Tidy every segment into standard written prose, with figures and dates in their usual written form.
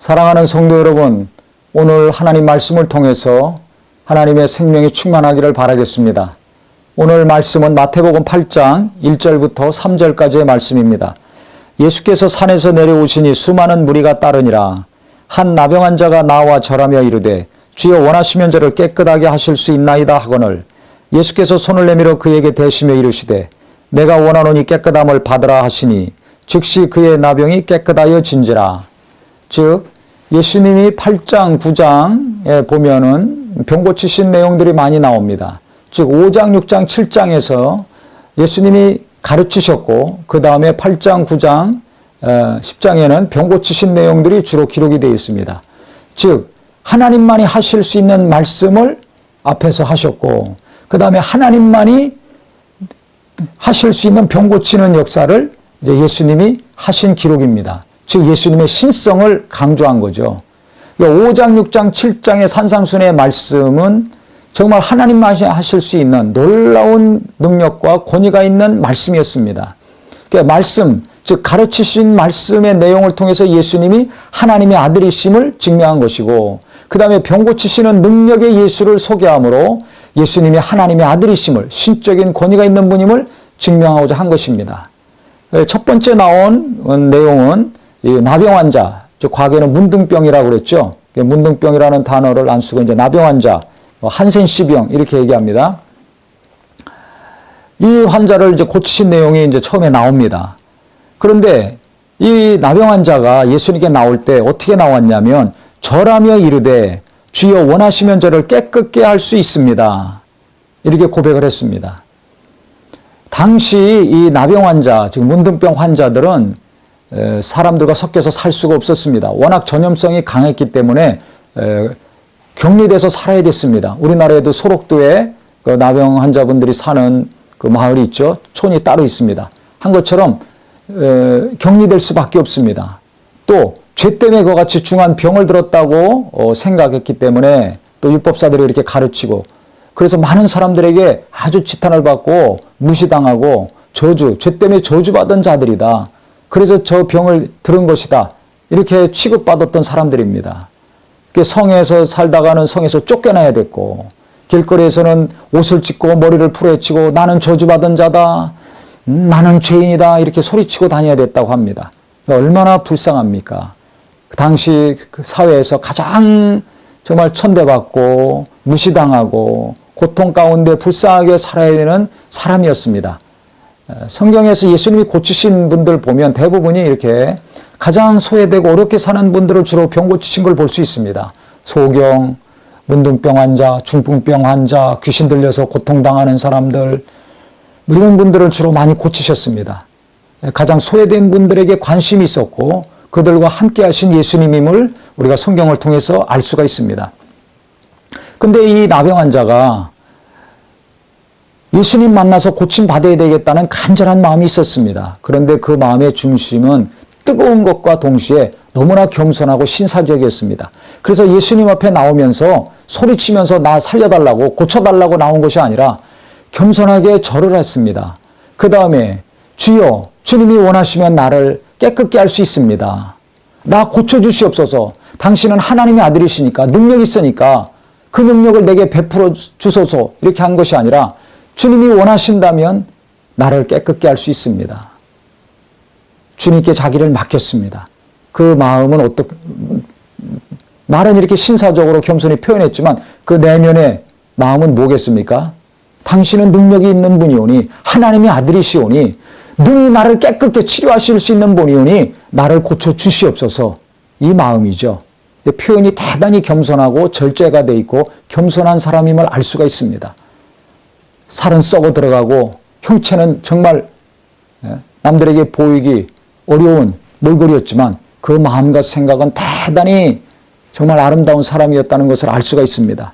사랑하는 성도 여러분, 오늘 하나님 말씀을 통해서 하나님의 생명이 충만하기를 바라겠습니다. 오늘 말씀은 마태복음 8장 1절부터 3절까지의 말씀입니다. 예수께서 산에서 내려오시니 수많은 무리가 따르니라. 한 나병한 자가 나와 절하며 이르되 주여 원하시면 저를 깨끗하게 하실 수 있나이다 하거늘 예수께서 손을 내밀어 그에게 대시며 이르시되 내가 원하노니 깨끗함을 받으라 하시니 즉시 그의 나병이 깨끗하여 진지라. 즉 예수님이 8장 9장에 보면은 병 고치신 내용들이 많이 나옵니다. 즉 5장 6장 7장에서 예수님이 가르치셨고 그 다음에 8장 9장 10장에는 병 고치신 내용들이 주로 기록이 되어 있습니다. 즉 하나님만이 하실 수 있는 말씀을 앞에서 하셨고 그 다음에 하나님만이 하실 수 있는 병 고치는 역사를 이제 예수님이 하신 기록입니다. 즉 예수님의 신성을 강조한 거죠. 5장, 6장, 7장의 산상순의 말씀은 정말 하나님만이 하실 수 있는 놀라운 능력과 권위가 있는 말씀이었습니다. 그러니까 말씀, 즉 가르치신 말씀의 내용을 통해서 예수님이 하나님의 아들이심을 증명한 것이고 그 다음에 병 고치시는 능력의 예수를 소개함으로 예수님이 하나님의 아들이심을 신적인 권위가 있는 분임을 증명하고자 한 것입니다. 첫 번째 나온 내용은 이 나병 환자, 즉 과거에는 문둥병이라고 그랬죠. 문둥병이라는 단어를 안 쓰고 이제 나병 환자, 한센시병 이렇게 얘기합니다. 이 환자를 이제 고치신 내용이 이제 처음에 나옵니다. 그런데 이 나병 환자가 예수님께 나올 때 어떻게 나왔냐면 절하며 이르되 주여 원하시면 저를 깨끗게 할 수 있습니다. 이렇게 고백을 했습니다. 당시 이 나병 환자, 즉 문둥병 환자들은 사람들과 섞여서 살 수가 없었습니다. 워낙 전염성이 강했기 때문에 격리돼서 살아야 됐습니다. 우리나라에도 소록도에 그 나병 환자분들이 사는 그 마을이 있죠. 촌이 따로 있습니다. 한 것처럼 격리될 수밖에 없습니다. 또 죄 때문에 그와 같이 중한 병을 들었다고 생각했기 때문에 또 율법사들이 이렇게 가르치고 그래서 많은 사람들에게 아주 지탄을 받고 무시당하고 죄 때문에 저주받은 자들이다. 그래서 저 병을 들은 것이다. 이렇게 취급받았던 사람들입니다. 성에서 살다가는 성에서 쫓겨나야 됐고 길거리에서는 옷을 찢고 머리를 풀어헤치고 나는 저주받은 자다. 나는 죄인이다. 이렇게 소리치고 다녀야 됐다고 합니다. 얼마나 불쌍합니까? 그 당시 그 사회에서 가장 정말 천대받고 무시당하고 고통 가운데 불쌍하게 살아야 되는 사람이었습니다. 성경에서 예수님이 고치신 분들 보면 대부분이 이렇게 가장 소외되고 어렵게 사는 분들을 주로 병 고치신 걸 볼 수 있습니다. 소경, 문둥병 환자, 중풍병 환자, 귀신 들려서 고통당하는 사람들 이런 분들을 주로 많이 고치셨습니다. 가장 소외된 분들에게 관심이 있었고 그들과 함께 하신 예수님임을 우리가 성경을 통해서 알 수가 있습니다. 근데 이 나병 환자가 예수님 만나서 고침받아야 되겠다는 간절한 마음이 있었습니다. 그런데 그 마음의 중심은 뜨거운 것과 동시에 너무나 겸손하고 신사적이었습니다. 그래서 예수님 앞에 나오면서 소리치면서 나 살려달라고 고쳐달라고 나온 것이 아니라 겸손하게 절을 했습니다. 그 다음에 주여 주님이 원하시면 나를 깨끗게 할 수 있습니다. 나 고쳐주시옵소서. 당신은 하나님의 아들이시니까 능력이 있으니까 그 능력을 내게 베풀어 주소서 이렇게 한 것이 아니라 주님이 원하신다면 나를 깨끗게 할 수 있습니다. 주님께 자기를 맡겼습니다. 그 마음은 말은 이렇게 신사적으로 겸손히 표현했지만 그 내면의 마음은 뭐겠습니까? 당신은 능력이 있는 분이오니 하나님의 아들이시오니 능히 나를 깨끗게 치료하실 수 있는 분이오니 나를 고쳐주시옵소서 이 마음이죠. 근데 표현이 대단히 겸손하고 절제가 돼 있고 겸손한 사람임을 알 수가 있습니다. 살은 썩어 들어가고 형체는 정말 남들에게 보이기 어려운 몰골이었지만 그 마음과 생각은 대단히 정말 아름다운 사람이었다는 것을 알 수가 있습니다.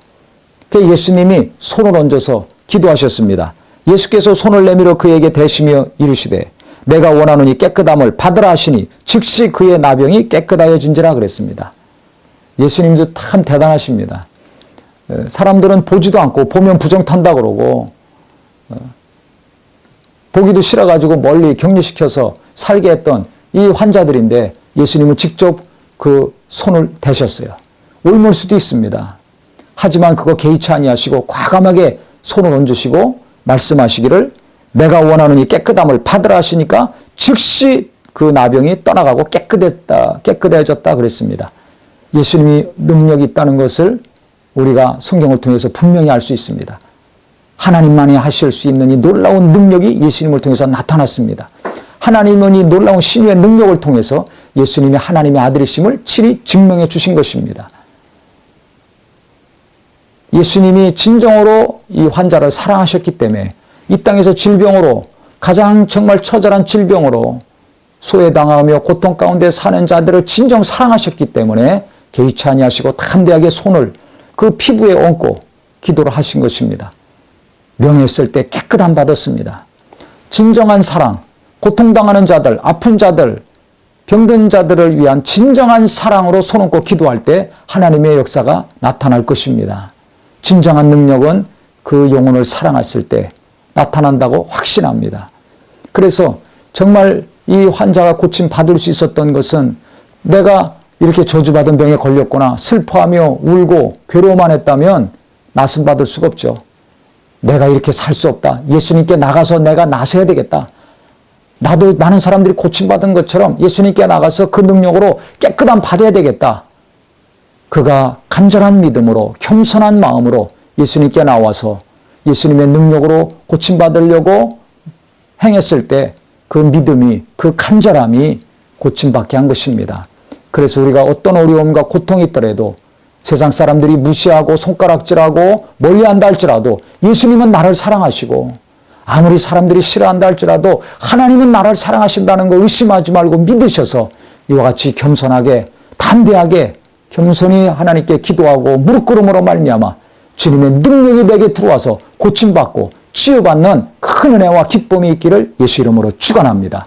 그래서 예수님이 손을 얹어서 기도하셨습니다. 예수께서 손을 내밀어 그에게 대시며 이르시되 내가 원하노니 깨끗함을 받으라 하시니 즉시 그의 나병이 깨끗하여진지라 그랬습니다. 예수님도 참 대단하십니다. 사람들은 보지도 않고 보면 부정탄다 그러고 보기도 싫어가지고 멀리 격리시켜서 살게 했던 이 환자들인데 예수님은 직접 그 손을 대셨어요. 옮을 수도 있습니다. 하지만 그거 개의치 아니하시고 과감하게 손을 얹으시고 말씀하시기를 내가 원하는 이 깨끗함을 받으라 하시니까 즉시 그 나병이 떠나가고 깨끗해졌다 그랬습니다. 예수님이 능력이 있다는 것을 우리가 성경을 통해서 분명히 알 수 있습니다. 하나님만이 하실 수 있는 이 놀라운 능력이 예수님을 통해서 나타났습니다. 하나님은 이 놀라운 신유의 능력을 통해서 예수님이 하나님의 아들이심을 친히 증명해 주신 것입니다. 예수님이 진정으로 이 환자를 사랑하셨기 때문에 이 땅에서 질병으로 가장 정말 처절한 질병으로 소외당하며 고통 가운데 사는 자들을 진정 사랑하셨기 때문에 개의치 아니하시고 담대하게 손을 그 피부에 얹고 기도를 하신 것입니다. 명했을 때 깨끗함 받았습니다. 진정한 사랑, 고통당하는 자들, 아픈 자들, 병든 자들을 위한 진정한 사랑으로 손 얹고 기도할 때 하나님의 역사가 나타날 것입니다. 진정한 능력은 그 영혼을 사랑했을 때 나타난다고 확신합니다. 그래서 정말 이 환자가 고침받을 수 있었던 것은 내가 이렇게 저주받은 병에 걸렸거나 슬퍼하며 울고 괴로워만 했다면 낫음 받을 수가 없죠. 내가 이렇게 살 수 없다. 예수님께 나가서 내가 나서야 되겠다. 나도 많은 사람들이 고침받은 것처럼 예수님께 나가서 그 능력으로 깨끗함 받아야 되겠다. 그가 간절한 믿음으로 겸손한 마음으로 예수님께 나와서 예수님의 능력으로 고침받으려고 행했을 때 그 믿음이, 그 간절함이 고침받게 한 것입니다. 그래서 우리가 어떤 어려움과 고통이 있더라도 세상 사람들이 무시하고 손가락질하고 멀리한다 할지라도 예수님은 나를 사랑하시고 아무리 사람들이 싫어한다 할지라도 하나님은 나를 사랑하신다는 거 의심하지 말고 믿으셔서 이와 같이 겸손하게 담대하게 겸손히 하나님께 기도하고 무릎 꿇음으로 말미암아 주님의 능력이 내게 들어와서 고침받고 치유받는 큰 은혜와 기쁨이 있기를 예수 이름으로 축원합니다.